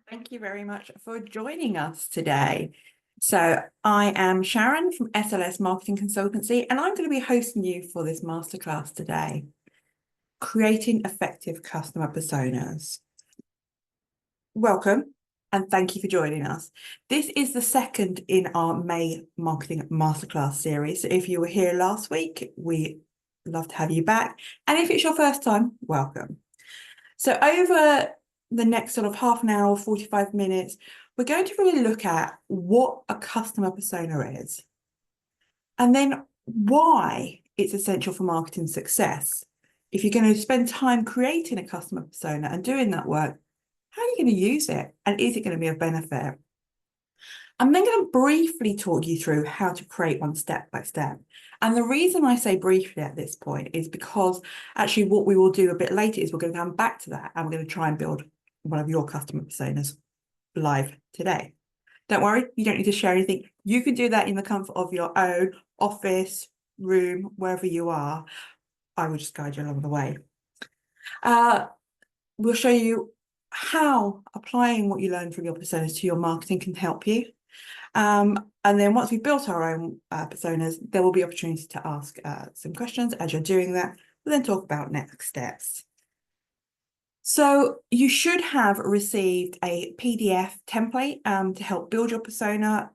Thank you very much for joining us today. So I am Sharon from SLS Marketing Consultancy, and I'm going to be hosting you for this masterclass today, Creating Effective Customer Personas. Welcome, and thank you for joining us. This is the second in our May Marketing Masterclass series. So if you were here last week, we love to have you back. And if it's your first time, welcome. So over the next sort of half an hour, 45 minutes, we're going to really look at what a customer persona is, and then why it's essential for marketing success. If you're going to spend time creating a customer persona and doing that work, how are you going to use it? And is it going to be of benefit? I'm then going to briefly talk you through how to create one step by step. And the reason I say briefly at this point is because actually what we will do a bit later is we're going to come back to that and we're going to try and build one of your customer personas live today. Don't worry, you don't need to share anything. You can do that in the comfort of your own office, room, wherever you are. I will just guide you along the way. We'll show you how applying what you learn from your personas to your marketing can help you. And then once we've built our own personas, there will be opportunity to ask some questions as you're doing that. We'll then talk about next steps. So you should have received a PDF template to help build your persona.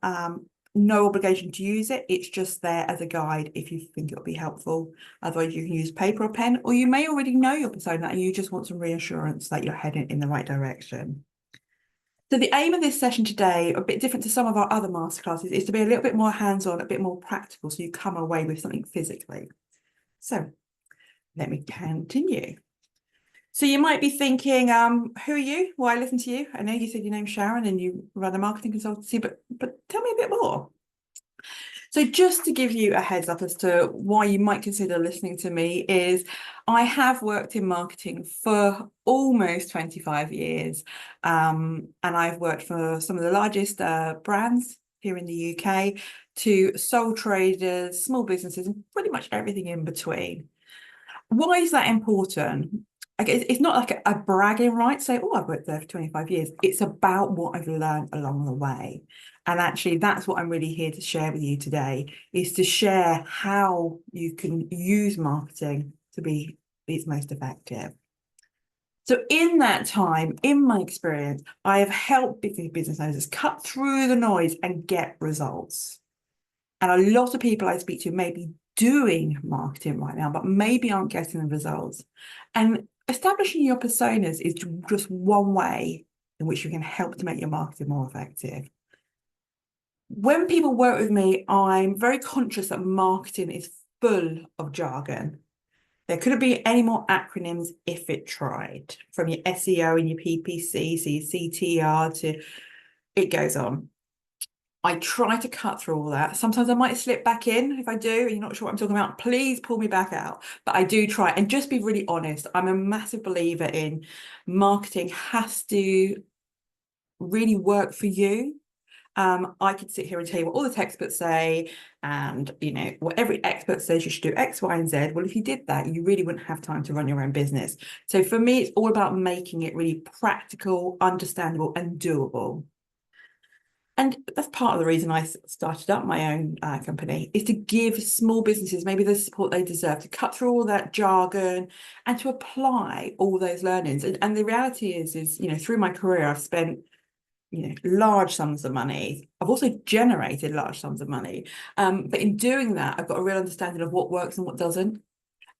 No obligation to use it. It's just there as a guide if you think it'll be helpful. Otherwise, you can use paper or pen, or you may already know your persona and you just want some reassurance that you're heading in the right direction. So the aim of this session today, a bit different to some of our other masterclasses, is to be a little bit more hands-on, a bit more practical, so you come away with something physically. So let me continue. So you might be thinking, who are you? Well, I listen to you. I know you said your name's Sharon and you run a marketing consultancy, but tell me a bit more. So just to give you a heads up as to why you might consider listening to me is I have worked in marketing for almost 25 years. And I've worked for some of the largest brands here in the UK to sole traders, small businesses, and pretty much everything in between. Why is that important? It's not like a bragging right, say, oh, I've worked there for 25 years. It's about what I've learned along the way. And actually, that's what I'm really here to share with you today, is to share how you can use marketing to be its most effective. So in that time, in my experience, I have helped business owners cut through the noise and get results. And a lot of people I speak to may be doing marketing right now, but maybe aren't getting the results. And establishing your personas is just one way in which you can help to make your marketing more effective. When people work with me, I'm very conscious that marketing is full of jargon. There couldn't be any more acronyms if it tried, from your SEO and your PPC, so your CTR to it goes on. I try to cut through all that. Sometimes I might slip back in. If I do, and you're not sure what I'm talking about, please pull me back out. But I do try and just be really honest. I'm a massive believer in marketing has to really work for you. I could sit here and tell you what all the textbooks say, and what every expert says you should do X, Y, and Z. Well, if you did that, you really wouldn't have time to run your own business. So for me, it's all about making it really practical, understandable, and doable. And that's part of the reason I started up my own company, is to give small businesses maybe the support they deserve, to cut through all that jargon and to apply all those learnings. And the reality is, through my career, I've spent, large sums of money. I've also generated large sums of money. But in doing that, I've got a real understanding of what works and what doesn't.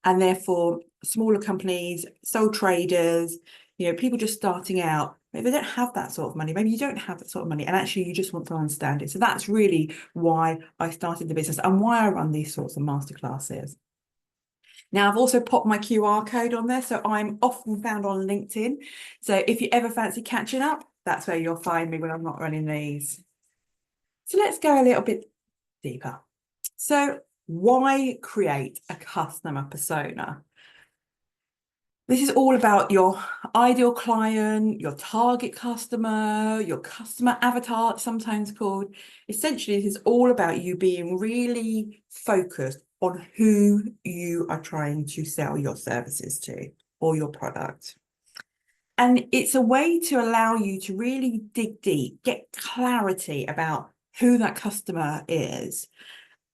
And therefore, smaller companies, sole traders, people just starting out, maybe they don't have that sort of money. Maybe you don't have that sort of money, and actually you just want to understand it. So that's really why I started the business and why I run these sorts of masterclasses. Now, I've also popped my QR code on there, so I'm often found on LinkedIn. So if you ever fancy catching up, that's where you'll find me when I'm not running these. So let's go a little bit deeper. So why create a customer persona? This is all about your ideal client, your target customer, your customer avatar, sometimes called. Essentially, this is all about you being really focused on who you are trying to sell your services to or your product. And it's a way to allow you to really dig deep, get clarity about who that customer is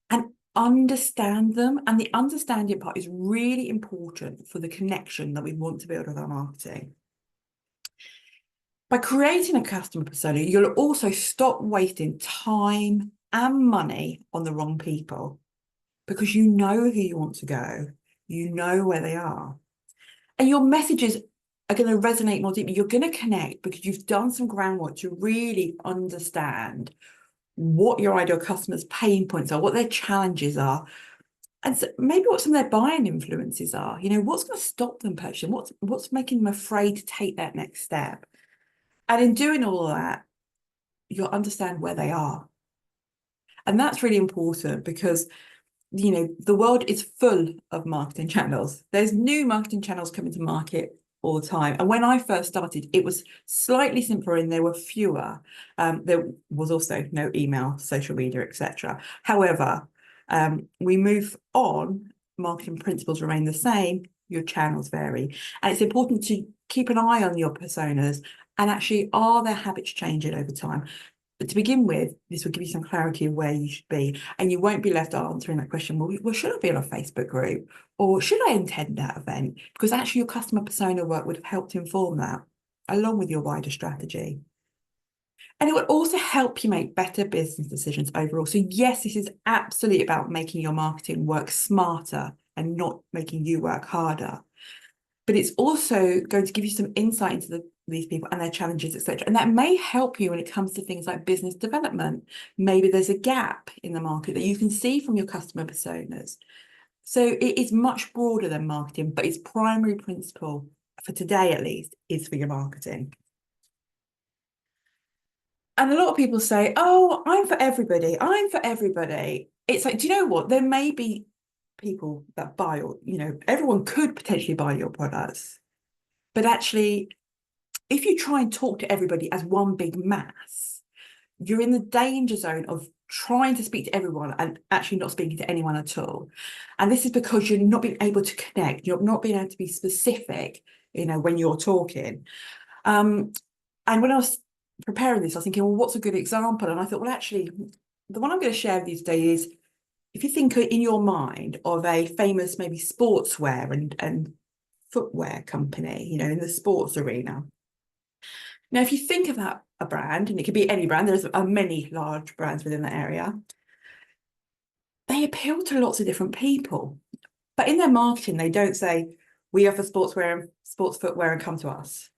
and understand them. And the understanding part is really important for the connection that we want to build with our marketing. By creating a customer persona, you'll also stop wasting time and money on the wrong people because you know who you want to go, you know where they are. And your messages are going to resonate more deeply. You're going to connect because you've done some groundwork to really understand what your ideal customers' pain points are, what their challenges are, and so maybe what some of their buying influences are. You know, what's going to stop them purchasing? What's making them afraid to take that next step? And in doing all of that, you'll understand where they are. And that's really important because, you know, the world is full of marketing channels. There's new marketing channels coming to market all the time. And when I first started, it was slightly simpler and there were fewer. There was also no email, social media, etc. However, we move on, marketing principles remain the same, your channels vary. And it's important to keep an eye on your personas and actually, are their habits changing over time? But to begin with, this will give you some clarity of where you should be, and you won't be left answering that question, well, should I be on a Facebook group? Or should I attend that event? Because actually your customer persona work would have helped inform that, along with your wider strategy. And it would also help you make better business decisions overall. So yes, this is absolutely about making your marketing work smarter and not making you work harder. But it's also going to give you some insight into these people and their challenges, etc. And that may help you when it comes to things like business development. Maybe there's a gap in the market that you can see from your customer personas. So it is much broader than marketing, but its primary principle, for today at least, is for your marketing. And a lot of people say, oh, I'm for everybody. I'm for everybody. It's like, do you know what? There may be people that buy, or, you know, everyone could potentially buy your products. But actually, if you try and talk to everybody as one big mass, you're in the danger zone of trying to speak to everyone and actually not speaking to anyone at all. And this is because you're not being able to connect. You're not being able to be specific, you know, when you're talking. And when I was preparing this, I was thinking, well, what's a good example? And I thought, well, actually, the one I'm going to share with you today is, if you think in your mind of a famous maybe sportswear and footwear company, you know, in the sports arena. Now, if you think of that, a brand, and it could be any brand, there's many large brands within that area, they appeal to lots of different people. But in their marketing, they don't say, we offer sportswear and sports footwear and come to us.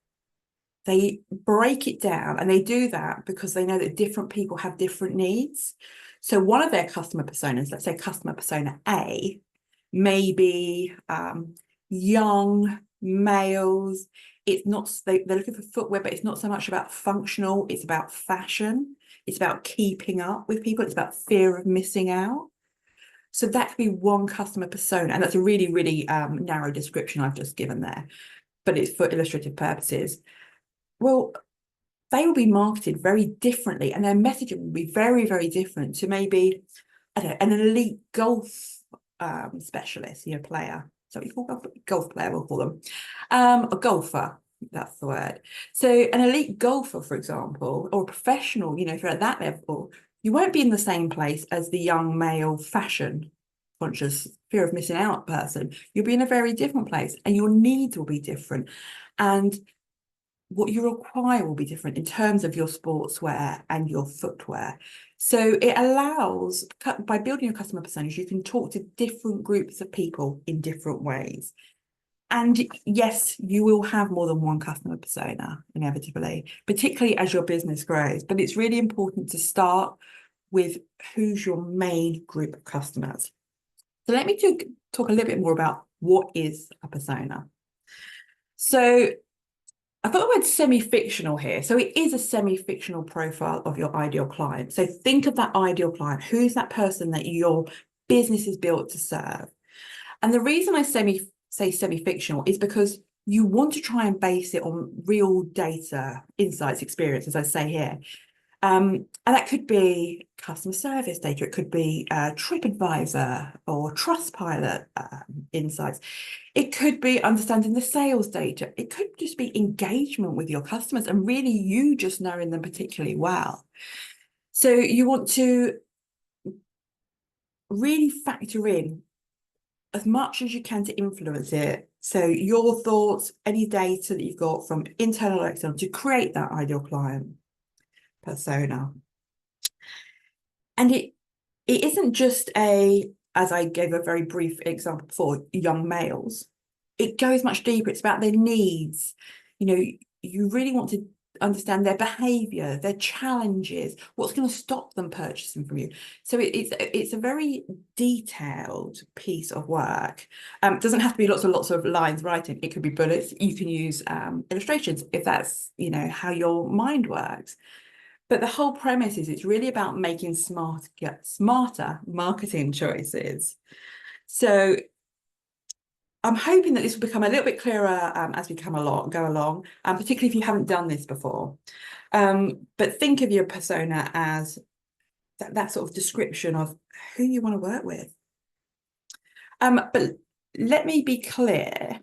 They break it down, and they do that because they know that different people have different needs. So one of their customer personas, let's say customer persona A, may be young males. It's not, they're looking for footwear, but it's not so much about functional, it's about fashion. It's about keeping up with people. It's about fear of missing out. So that could be one customer persona. And that's a really, really narrow description I've just given there, but it's for illustrative purposes. Well, they will be marketed very differently, and their messaging will be very, very different to maybe, I don't know, an elite golf specialist, you know, player. So we call golf player, we'll call them. A golfer, that's the word. So an elite golfer, for example, or a professional, you know, if you're at that level, you won't be in the same place as the young male fashion conscious, fear of missing out person. You'll be in a very different place, and your needs will be different. And what you require will be different in terms of your sportswear and your footwear. So it allows, by building your customer personas, you can talk to different groups of people in different ways. And yes, you will have more than one customer persona, inevitably, particularly as your business grows. But it's really important to start with who's your main group of customers. So let me talk a little bit more about what is a persona. So I've got the word semi-fictional here. So it is a semi-fictional profile of your ideal client. So think of that ideal client. Who's that person that your business is built to serve? And the reason I say semi-fictional is because you want to try and base it on real data, insights, experience, as I say here. And that could be customer service data, it could be TripAdvisor or Trustpilot insights. It could be understanding the sales data. It could just be engagement with your customers and really you just knowing them particularly well. So you want to really factor in as much as you can to influence it. So your thoughts, any data that you've got from internal or external to create that ideal client persona. And it isn't just as I gave a very brief example before, young males. It goes much deeper. It's about their needs. You really want to understand their behavior, their challenges, what's going to stop them purchasing from you. So it's a very detailed piece of work. It doesn't have to be lots of lines writing. It could be bullets. You can use illustrations if that's how your mind works. But the whole premise is it's really about making smarter marketing choices. So I'm hoping that this will become a little bit clearer as we go along, particularly if you haven't done this before. But think of your persona as that sort of description of who you want to work with. But let me be clear.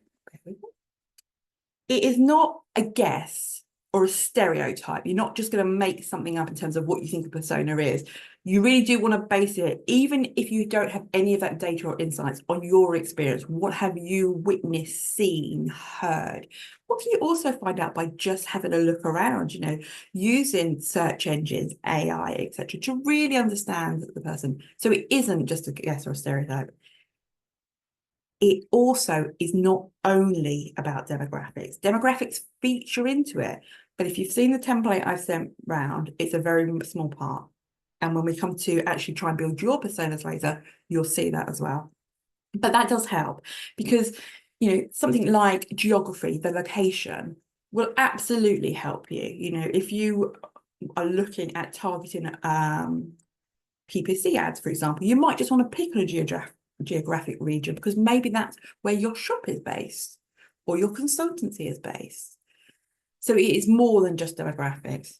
It is not a guess or a stereotype. You're not just going to make something up in terms of what you think a persona is. You really do want to base it, even if you don't have any of that data or insights, on your experience. What have you witnessed, seen, heard? What can you also find out by just having a look around, using search engines, AI, etc., to really understand the person. So it isn't just a guess or a stereotype. It also is not only about demographics. Demographics feature into it, but if you've seen the template I've sent round, it's a very small part. And when we come to actually try and build your personas later, you'll see that as well. But that does help because, something like geography, the location, will absolutely help you. If you are looking at targeting PPC ads, for example, you might just want to pick on a geographic region because maybe that's where your shop is based or your consultancy is based. So it is more than just demographics.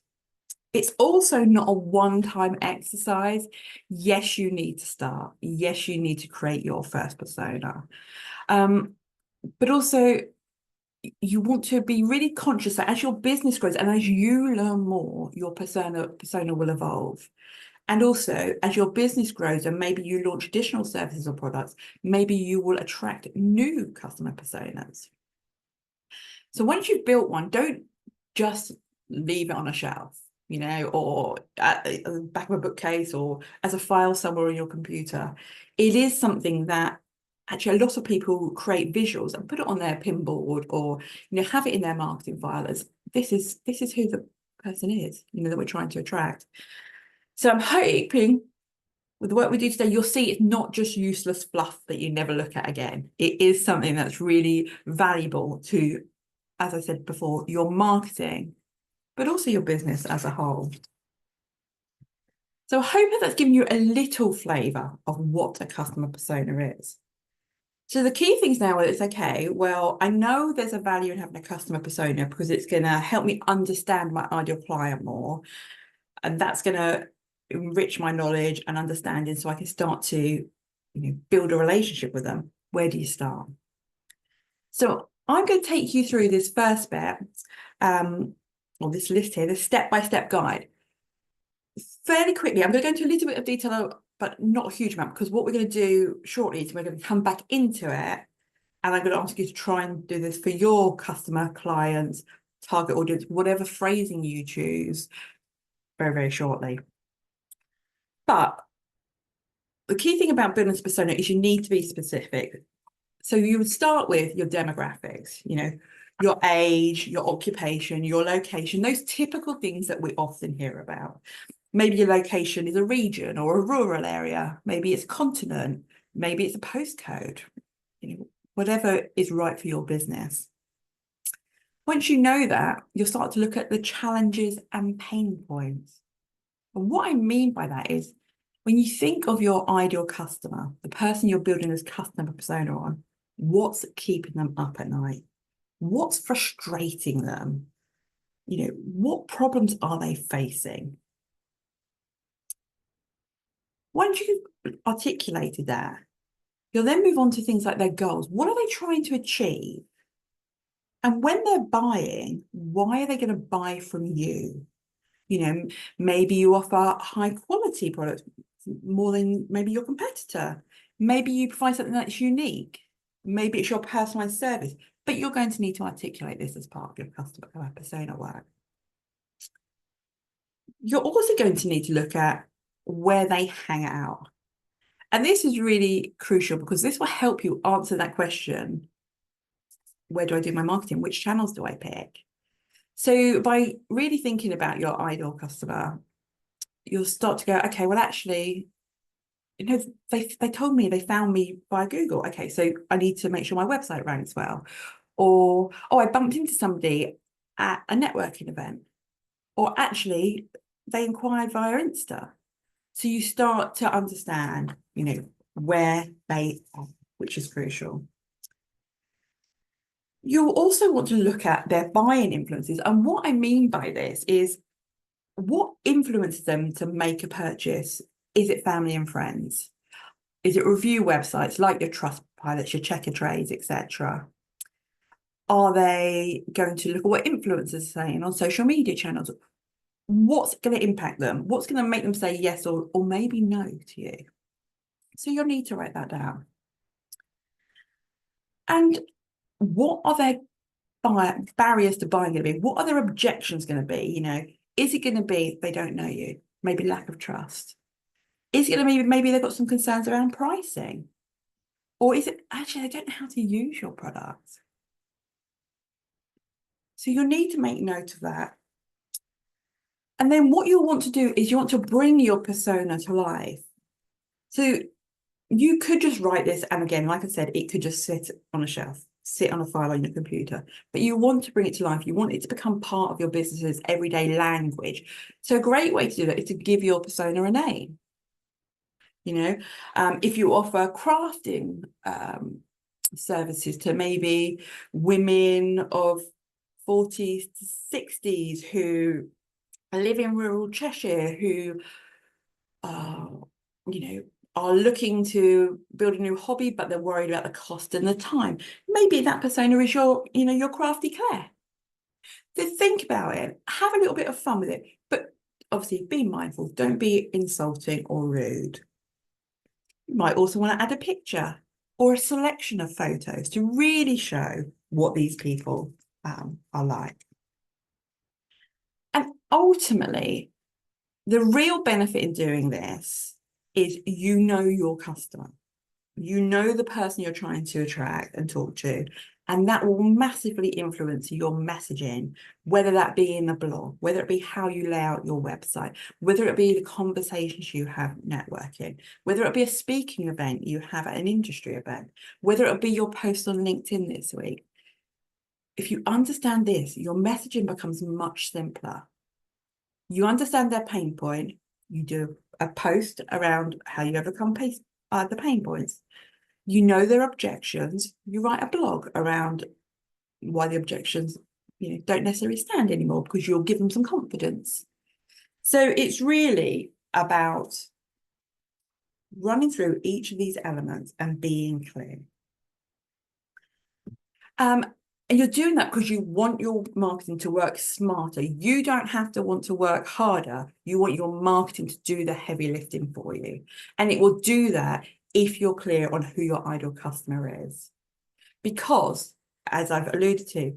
It's also not a one-time exercise. Yes, you need to start. Yes, you need to create your first persona. But also you want to be really conscious that as your business grows and as you learn more, your persona will evolve. And also, as your business grows and maybe you launch additional services or products, maybe you will attract new customer personas. So once you've built one, don't just leave it on a shelf, or at the back of a bookcase or as a file somewhere on your computer. It is something that actually a lot of people create visuals and put it on their pinboard or, have it in their marketing file as this is who the person is, that we're trying to attract. So I'm hoping with the work we do today, you'll see it's not just useless fluff that you never look at again. It is something that's really valuable to, as I said before, your marketing, but also your business as a whole. So I hope that's given you a little flavour of what a customer persona is. So the key things now is, okay, well, I know there's a value in having a customer persona because it's going to help me understand my ideal client more. And that's going to enrich my knowledge and understanding so I can start to build a relationship with them. Where do you start? So I'm going to take you through this first bit, or this list here, this step-by-step guide. Fairly quickly, I'm going to go into a little bit of detail, but not a huge amount, because what we're going to do shortly is we're going to come back into it, and I'm going to ask you to try and do this for your customer, clients, target audience, whatever phrasing you choose, very, very shortly. But the key thing about building a persona is you need to be specific. So you would start with your demographics, your age, your occupation, your location, those typical things that we often hear about. Maybe your location is a region or a rural area. Maybe it's a continent. Maybe it's a postcode, whatever is right for your business. Once you know that, you'll start to look at the challenges and pain points. And what I mean by that is when you think of your ideal customer, the person you're building this customer persona on, what's keeping them up at night? What's frustrating them? What problems are they facing? Once you've articulated that, you'll then move on to things like their goals. What are they trying to achieve? And when they're buying, why are they going to buy from you? You know, maybe you offer high quality products more than maybe your competitor. Maybe you provide something that's unique. Maybe it's your personalized service, but you're going to need to articulate this as part of your customer persona work. You're also going to need to look at where they hang out. And this is really crucial because this will help you answer that question. Where do I do my marketing? Which channels do I pick? So by really thinking about your ideal customer, you'll start to go, okay, well, actually, you know, they told me they found me via Google. Okay, so I need to make sure my website ranks well. Or, oh, I bumped into somebody at a networking event. Or actually, they inquired via Insta. So you start to understand, you know, where they are, which is crucial. You'll also want to look at their buying influences. And what I mean by this is what influences them to make a purchase? Is it family and friends? Is it review websites like your Trustpilots, your Checkatrades, etc.? Are they going to look at what influencers are saying on social media channels? What's going to impact them? What's going to make them say yes or maybe no to you? So you'll need to write that down. And what are their barriers to buying going to be? What are their objections going to be? You know, is it going to be they don't know you? Maybe lack of trust? Is it going to be maybe they've got some concerns around pricing? Or is it actually they don't know how to use your product? So you'll need to make note of that. And then what you'll want to do is you want to bring your persona to life. So you could just write this, and again, like I said, it could just sit on a shelf, sit on a file on your computer, but you want to bring it to life. You want it to become part of your business's everyday language. So a great way to do that is to give your persona a name. You know, if you offer crafting services to maybe women of 40s to 60s who live in rural Cheshire, who you know, are looking to build a new hobby, but they're worried about the cost and the time. Maybe that persona is your, you know, your crafty Claire. So think about it, have a little bit of fun with it, but obviously be mindful, don't be insulting or rude. You might also want to add a picture or a selection of photos to really show what these people are like. And ultimately, the real benefit in doing this is you know your customer. You know the person you're trying to attract and talk to, and that will massively influence your messaging, whether that be in the blog, whether it be how you lay out your website, whether it be the conversations you have networking, whether it be a speaking event you have at an industry event, whether it be your post on LinkedIn this week. If you understand this, your messaging becomes much simpler. You understand their pain point, you do a post around how you overcome the pain points. You know their objections, you write a blog around why the objections, you know, don't necessarily stand anymore because you'll give them some confidence. So it's really about running through each of these elements and being clear. And you're doing that because you want your marketing to work smarter. You don't have to want to work harder. You want your marketing to do the heavy lifting for you. And it will do that if you're clear on who your ideal customer is. Because, as I've alluded to,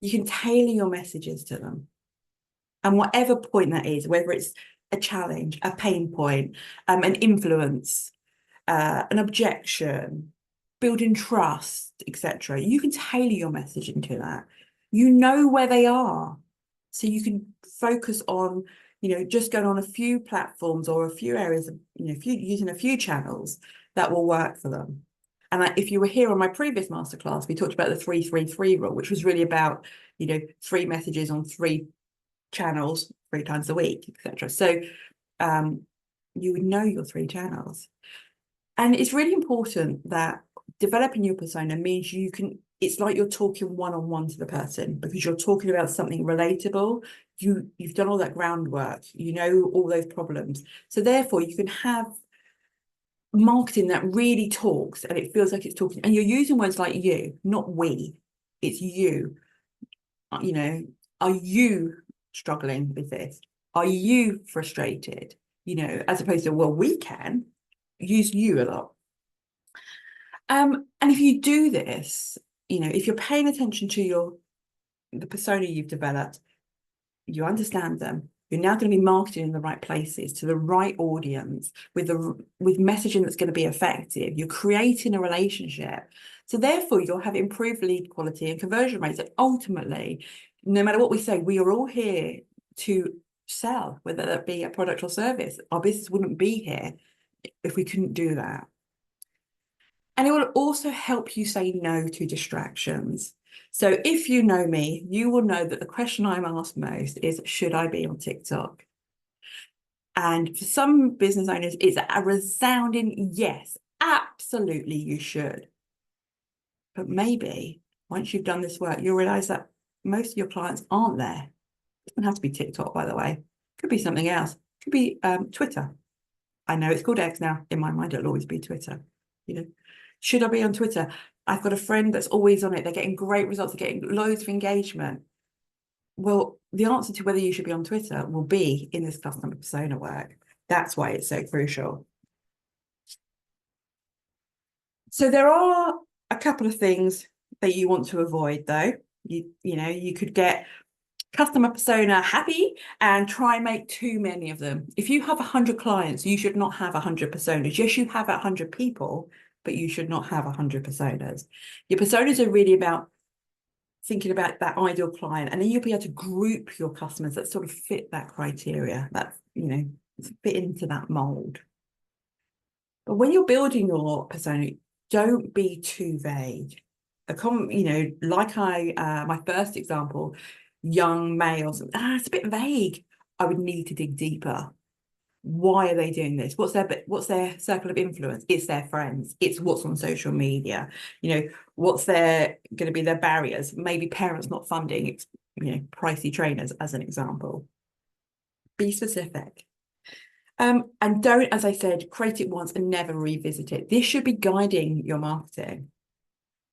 you can tailor your messages to them. And whatever point that is, whether it's a challenge, a pain point, an influence, an objection, building trust, etc. You can tailor your messaging to that. You know where they are. So you can focus on, you know, just going on a few platforms or a few areas, you know, using a few channels that will work for them. And if you were here on my previous masterclass, we talked about the 3-3-3 rule, which was really about, you know, 3 messages on 3 channels 3 times a week, etc. So you would know your 3 channels. And it's really important that developing your persona means you can, it's like you're talking one-on-one to the person because you're talking about something relatable. You've done all that groundwork, you know all those problems. So therefore you can have marketing that really talks and it feels like it's talking, and you're using words like you, not we, it's you. You know, are you struggling with this? Are you frustrated? You know, as opposed to, well, we can use you a lot. And if you do this, you know, if you're paying attention to the persona you've developed, you understand them. You're now going to be marketing in the right places to the right audience with messaging that's going to be effective. You're creating a relationship. So therefore, you'll have improved lead quality and conversion rates. And ultimately, no matter what we say, we are all here to sell, whether that be a product or service. Our business wouldn't be here if we couldn't do that. And it will also help you say no to distractions. So if you know me, you will know that the question I'm asked most is, should I be on TikTok? And for some business owners, it's a resounding yes, absolutely you should. But maybe once you've done this work, you'll realize that most of your clients aren't there. It doesn't have to be TikTok, by the way. It could be something else. It could be Twitter. I know it's called X now. In my mind, it'll always be Twitter. You know, should I be on Twitter? I've got a friend that's always on it. They're getting great results. They're getting loads of engagement. Well, the answer to whether you should be on Twitter will be in this customer persona work. That's why it's so crucial. So there are a couple of things that you want to avoid, though. You know, you could get customer persona happy and try and make too many of them. If you have 100 clients, you should not have 100 personas. Yes, you have 100 people, but you should not have 100 personas. Your personas are really about thinking about that ideal client, and then you'll be able to group your customers that sort of fit that criteria, that, you know, fit into that mold. But when you're building your persona, don't be too vague. You know, like my first example, young males, it's a bit vague. I would need to dig deeper. Why are they doing this? What's their circle of influence? It's their friends. It's what's on social media. You know, what's going to be their barriers? Maybe parents not funding, you know, pricey trainers as an example. Be specific. And don't, as I said, create it once and never revisit it. This should be guiding your marketing.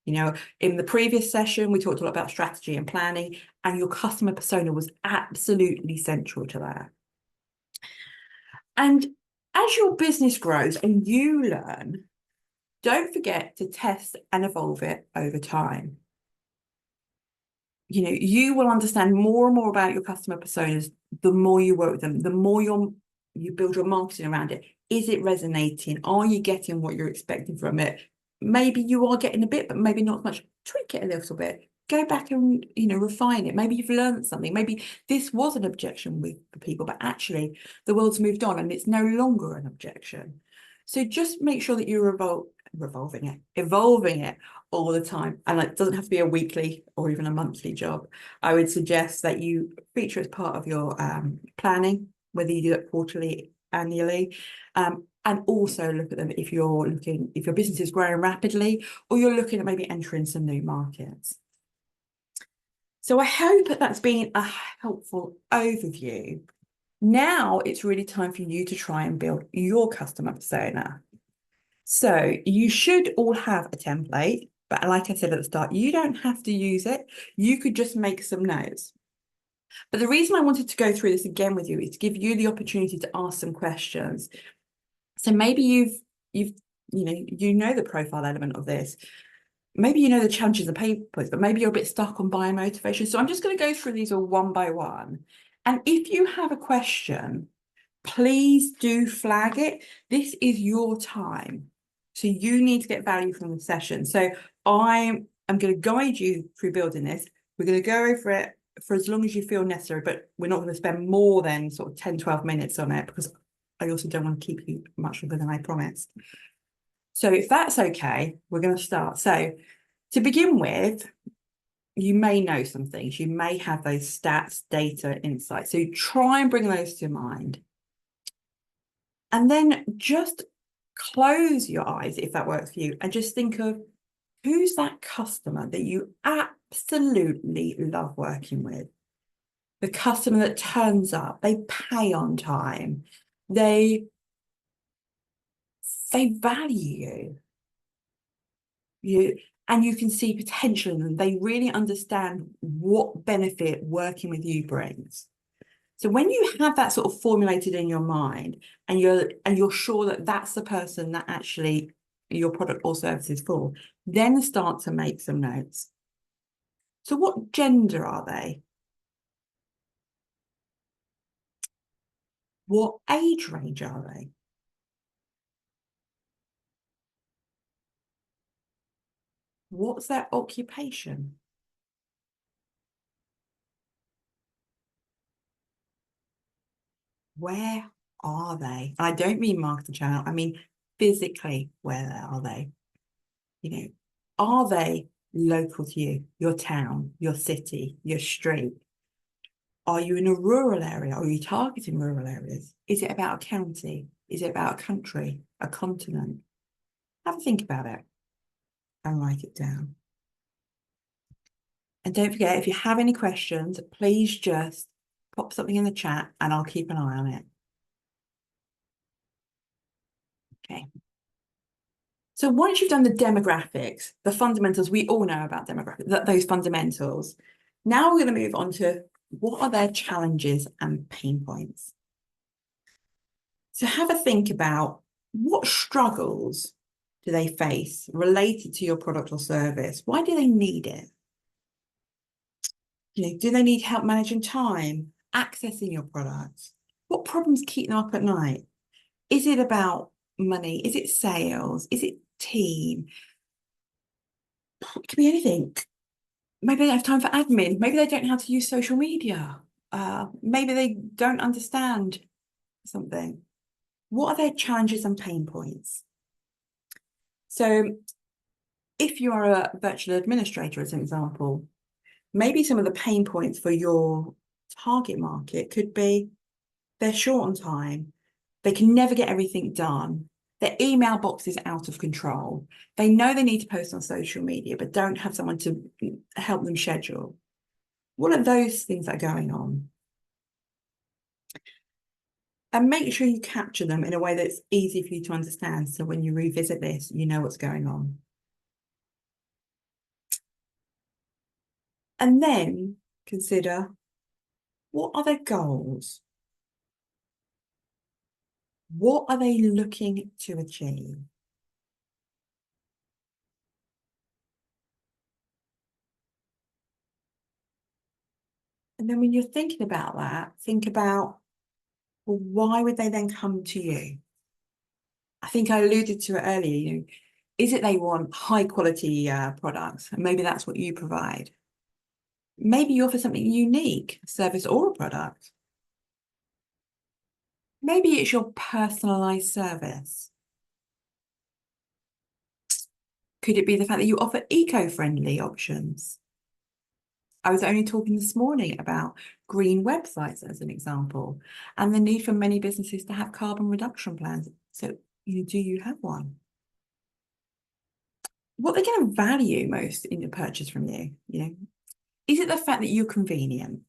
You know, in the previous session, we talked a lot about strategy and planning, and your customer persona was absolutely central to that. And as your business grows and you learn, don't forget to test and evolve it over time. You know, you will understand more and more about your customer personas the more you work with them, the more you build your marketing around it. Is it resonating? Are you getting what you're expecting from it? Maybe you are getting a bit, but maybe not much. Tweak it a little bit. Go back and, you know, refine it. Maybe you've learned something. Maybe this was an objection with the people, but actually the world's moved on and it's no longer an objection. So just make sure that you're evolving it all the time. And it doesn't have to be a weekly or even a monthly job. I would suggest that you feature as part of your planning, whether you do it quarterly, annually, and also look at them if your business is growing rapidly, or you're looking at maybe entering some new markets. So I hope that's been a helpful overview. Now it's really time for you to try and build your customer persona. So you should all have a template, but like I said at the start, you don't have to use it. You could just make some notes. But the reason I wanted to go through this again with you is to give you the opportunity to ask some questions. So maybe you know the profile element of this. Maybe you know the challenges and pain points, but maybe you're a bit stuck on buyer motivation. So I'm just going to go through these all one by one. And if you have a question, please do flag it. This is your time. So you need to get value from the session. So I'm going to guide you through building this. We're going to go over it for as long as you feel necessary, but we're not going to spend more than sort of 10, 12 minutes on it, because I also don't want to keep you much longer than I promised. So if that's okay, we're going to start. So to begin with, you may know some things. You may have those stats, data, insights. So try and bring those to mind. And then just close your eyes, if that works for you, and just think of who's that customer that you absolutely love working with. The customer that turns up, they pay on time, they They value you, and you can see potential in them. They really understand what benefit working with you brings. So when you have that sort of formulated in your mind, and you're sure that that's the person that actually your product or service is for, then start to make some notes. So what gender are they? What age range are they? What's their occupation? Where are they? I don't mean marketing channel, I mean physically, where are they? You know, are they local to you, your town, your city, your street? Are you in a rural area? Are you targeting rural areas? Is it about a county? Is it about a country, a continent? Have a think about it and write it down. And don't forget, if you have any questions, please just pop something in the chat and I'll keep an eye on it. Okay. So once you've done the demographics, the fundamentals, we all know about demographics, those fundamentals. Now we're going to move on to what are their challenges and pain points. So have a think about what struggles do they face related to your product or service? Why do they need it? You know, do they need help managing time, accessing your products? What problems keep them up at night? Is it about money? Is it sales? Is it team? It could be anything. Maybe they don't have time for admin. Maybe they don't know how to use social media. Maybe they don't understand something. What are their challenges and pain points? So if you are a virtual administrator, as an example, maybe some of the pain points for your target market could be they're short on time. They can never get everything done. Their email box is out of control. They know they need to post on social media, but don't have someone to help them schedule. What are those things that are going on? And make sure you capture them in a way that's easy for you to understand. So when you revisit this, you know what's going on. And then consider, what are their goals? What are they looking to achieve? And then when you're thinking about that, think about, well, why would they then come to you? I think I alluded to it earlier, you know, is it they want high quality products? And maybe that's what you provide. Maybe you offer something unique, a service or a product. Maybe it's your personalized service. Could it be the fact that you offer eco-friendly options? I was only talking this morning about green websites as an example, and the need for many businesses to have carbon reduction plans. So, do you have one? What they're going to value most in your purchase from you, is it the fact that you're convenient?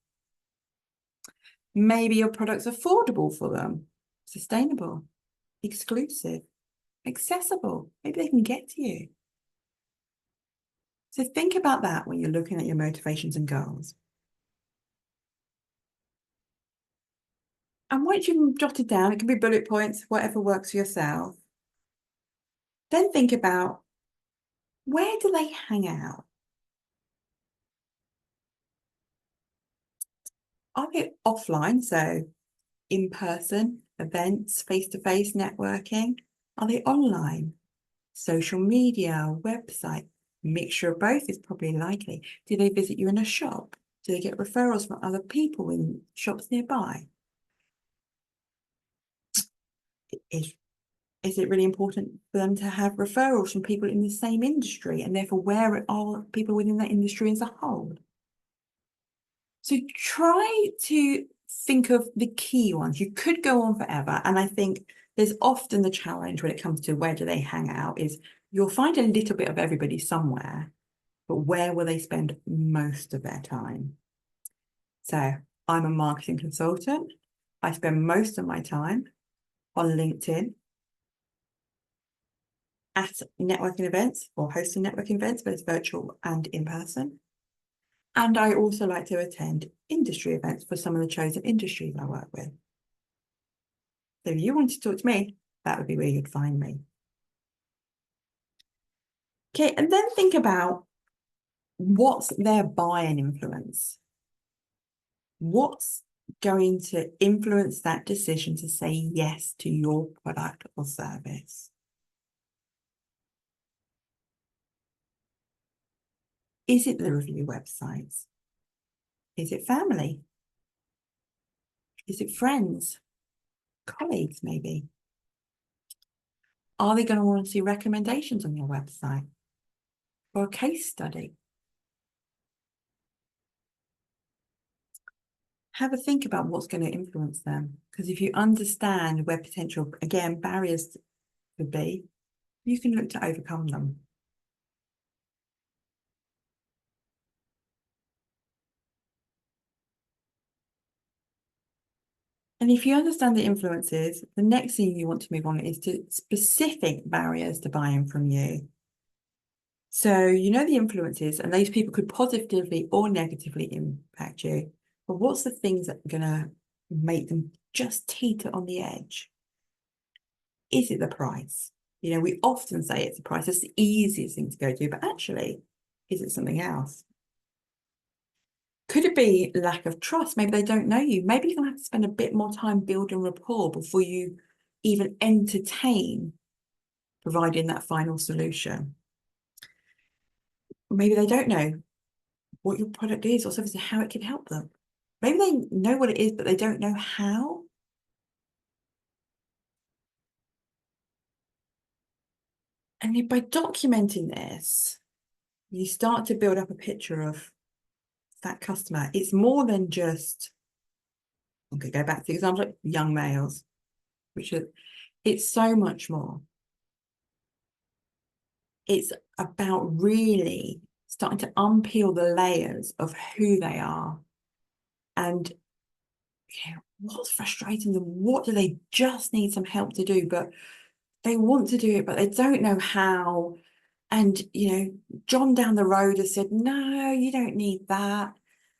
Maybe your product's affordable for them, sustainable, exclusive, accessible. Maybe they can get to you. So think about that when you're looking at your motivations and goals. And once you've jotted down, it can be bullet points, whatever works for yourself. Then think about, where do they hang out? Are they offline, so in person, events, face-to-face networking? Are they online? Social media, website, mixture of both is probably likely. Do they visit you in a shop? Do they get referrals from other people in shops nearby? Is it really important for them to have referrals from people in the same industry, and therefore where are people within that industry as a whole? So try to think of the key ones. You could go on forever, and I think there's often the challenge when it comes to where do they hang out is you'll find a little bit of everybody somewhere, but where will they spend most of their time? So I'm a marketing consultant. I spend most of my time on LinkedIn. at networking events or hosting networking events, both virtual and in person. And I also like to attend industry events for some of the chosen industries I work with. So if you want to talk to me, that would be where you'd find me. Okay, and then think about what's their buy-in influence? What's going to influence that decision to say yes to your product or service? Is it the review websites? Is it family? Is it friends? Colleagues, maybe? Are they going to want to see recommendations on your website or a case study? Have a think about what's going to influence them. Because if you understand where potential, again, barriers could be, you can look to overcome them. And if you understand the influences, the next thing you want to move on is to specific barriers to buy-in from you. So you know the influences, and those people could positively or negatively impact you. But what's the things that are going to make them just teeter on the edge? Is it the price? You know, we often say it's the price. It's the easiest thing to go to, but actually, is it something else? Could it be lack of trust? Maybe they don't know you. Maybe you're going to have to spend a bit more time building rapport before you even entertain providing that final solution. Maybe they don't know what your product is or service and how it can help them. Maybe they know what it is, but they don't know how. And by documenting this, you start to build up a picture of that customer. It's more than just, okay, go back to the example of young males, it's so much more. It's about really starting to unpeel the layers of who they are and what's frustrating them. What do they just need some help to do, but they want to do it, but they don't know how. And, you know, John down the road has said, no, you don't need that.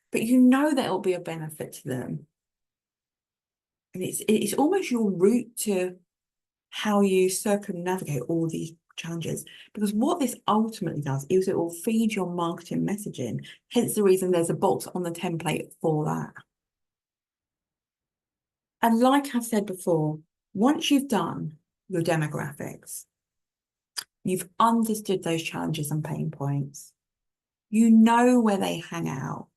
But you know that it'll be a benefit to them. And it's almost your route to how you circumnavigate all these challenges. Because what this ultimately does is it will feed your marketing messaging. Hence the reason there's a box on the template for that. And like I've said before, once you've done your demographics, you've understood those challenges and pain points, you know where they hang out,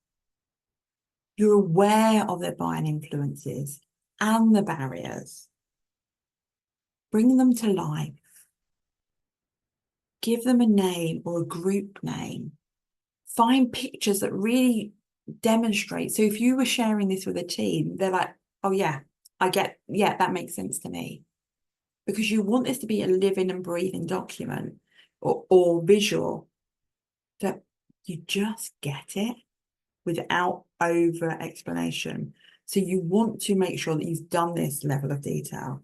you're aware of their buying influences and the barriers, bring them to life, give them a name or a group name, find pictures that really demonstrate. So if you were sharing this with a team, they're like, oh yeah, yeah, that makes sense to me. Because you want this to be a living and breathing document or visual that you just get it without over explanation. So you want to make sure that you've done this level of detail.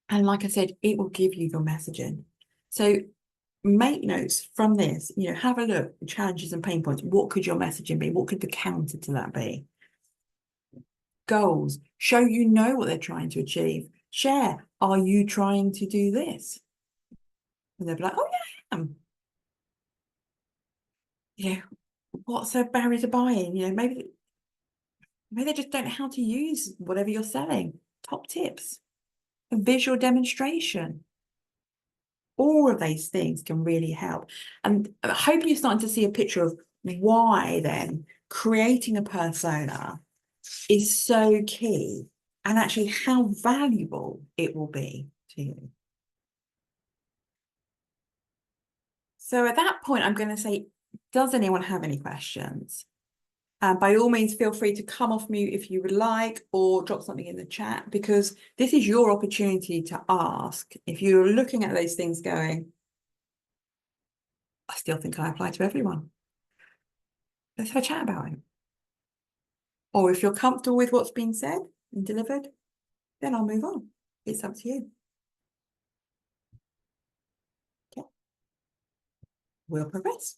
And like I said, it will give you your messaging. So make notes from this, you know, have a look, challenges and pain points. What could your messaging be? What could the counter to that be? Goals, show you know what they're trying to achieve. Share, are you trying to do this? And they'll be like, oh yeah, I am. You know, what's a barrier to buying? You know, maybe they just don't know how to use whatever you're selling. Top tips, a visual demonstration. All of these things can really help. And I hope you're starting to see a picture of why then creating a persona is so key and actually how valuable it will be to you. So at that point, I'm going to say, does anyone have any questions? By all means, feel free to come off mute if you would like, or drop something in the chat, because this is your opportunity to ask. If you're looking at those things going, I still think I apply to everyone, let's have a chat about it. Or if you're comfortable with what's been said and delivered, then I'll move on. It's up to you. we'll progress.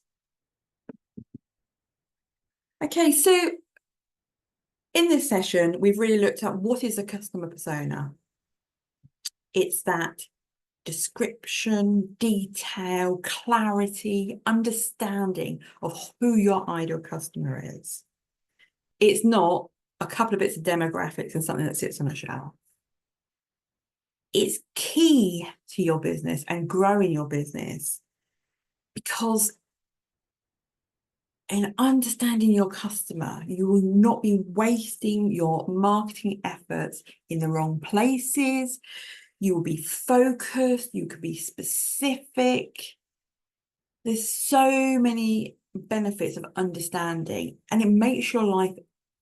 Okay, so in this session, we've really looked at what is a customer persona. It's that description, detail, clarity, understanding of who your ideal customer is. It's not a couple of bits of demographics and something that sits on a shelf. It's key to your business and growing your business, because in understanding your customer, you will not be wasting your marketing efforts in the wrong places. You will be focused, you could be specific. There's so many benefits of understanding, and it makes your life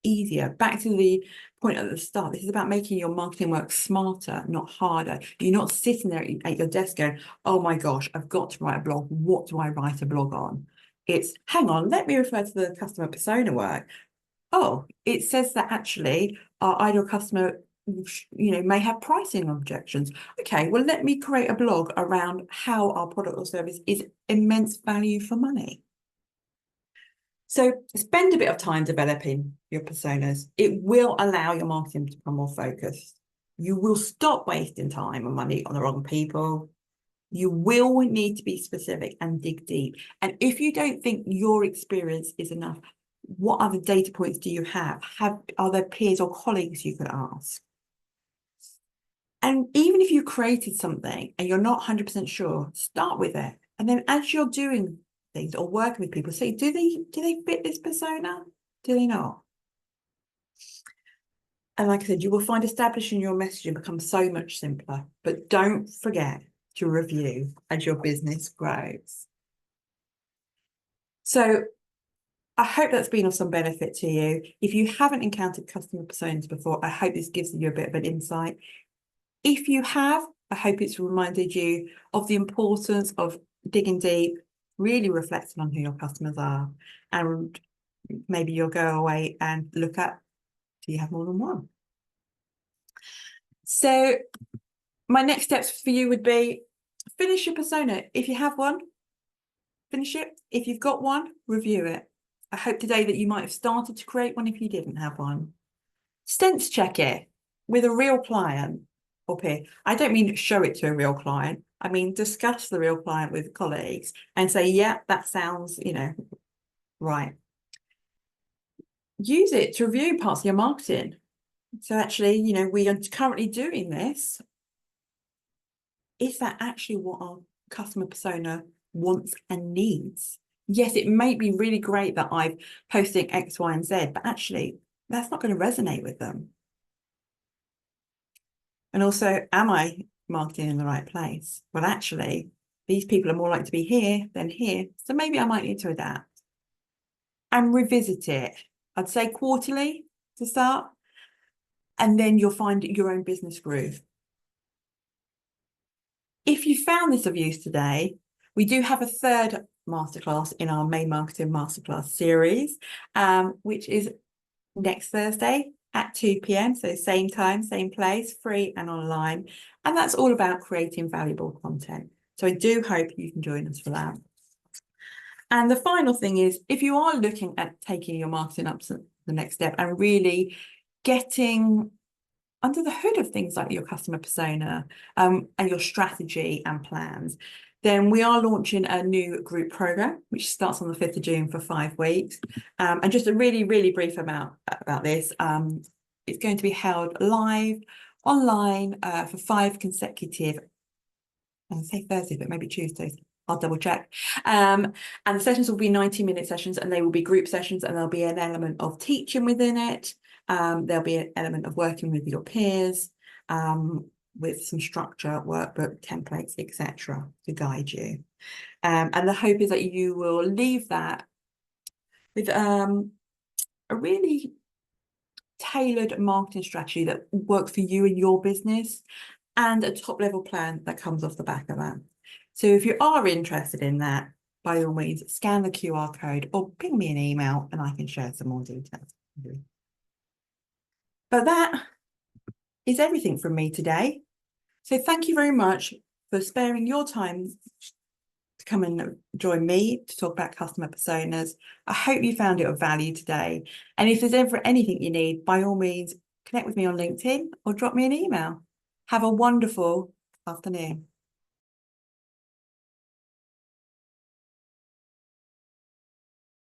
easier. Back to the point at the start, this is about making your marketing work smarter, not harder. You're not sitting there at your desk going, oh my gosh, I've got to write a blog. What do I write a blog on? It's, hang on, let me refer to the customer persona work. Oh, it says that actually our ideal customer, may have pricing objections. Okay, well, let me create a blog around how our product or service is immense value for money. So spend a bit of time developing your personas. It will allow your marketing to become more focused. You will stop wasting time and money on the wrong people. You will need to be specific and dig deep. And if you don't think your experience is enough, what other data points do you have? Are there peers or colleagues you could ask? And even if you created something and you're not 100% sure, start with it. And then as you're doing things or working with people, say, do they fit this persona? Do they not? And like I said, you will find establishing your messaging becomes so much simpler. But don't forget to review as your business grows. So I hope that's been of some benefit to you. If you haven't encountered customer personas before, I hope this gives you a bit of an insight. If you have, I hope it's reminded you of the importance of digging deep, really reflecting on who your customers are, and maybe you'll go away and look at, do you have more than one? So my next steps for you would be finish your persona. If you have one, finish it. If you've got one, review it. I hope today that you might have started to create one if you didn't have one. Sense check it with a real client or peer. I don't mean show it to a real client. I mean, discuss the real client with colleagues and say, yeah, that sounds, right. Use it to review parts of your marketing. So actually, we are currently doing this. Is that actually what our customer persona wants and needs? Yes, it may be really great that I'm posting X, Y, and Z, but actually that's not going to resonate with them. And also, am I marketing in the right place? Well, actually, these people are more likely to be here than here. So maybe I might need to adapt and revisit it. I'd say quarterly to start, and then you'll find your own business groove. If you found this of use today, we do have a third masterclass in our main marketing masterclass series, which is next Thursday at 2 p.m. So same time, same place, free and online. And that's all about creating valuable content. So I do hope you can join us for that. And the final thing is, if you are looking at taking your marketing up to the next step and really getting under the hood of things like your customer persona and your strategy and plans, then we are launching a new group program, which starts on the 5th of June for 5 weeks. And just a really, really brief amount about this. It's going to be held live online for 5 consecutive, I say Thursday, but maybe Tuesdays. I'll double check. And the sessions will be 90-minute sessions, and they will be group sessions, and there'll be an element of teaching within it. There'll be an element of working with your peers, with some structure, workbook, templates, etc. to guide you. And the hope is that you will leave that with a really tailored marketing strategy that works for you and your business, and a top-level plan that comes off the back of that. So if you are interested in that, by all means, scan the QR code or ping me an email and I can share some more details. But that is everything from me today. So thank you very much for sparing your time to come and join me to talk about customer personas. I hope you found it of value today. And if there's ever anything you need, by all means, connect with me on LinkedIn or drop me an email. Have a wonderful afternoon.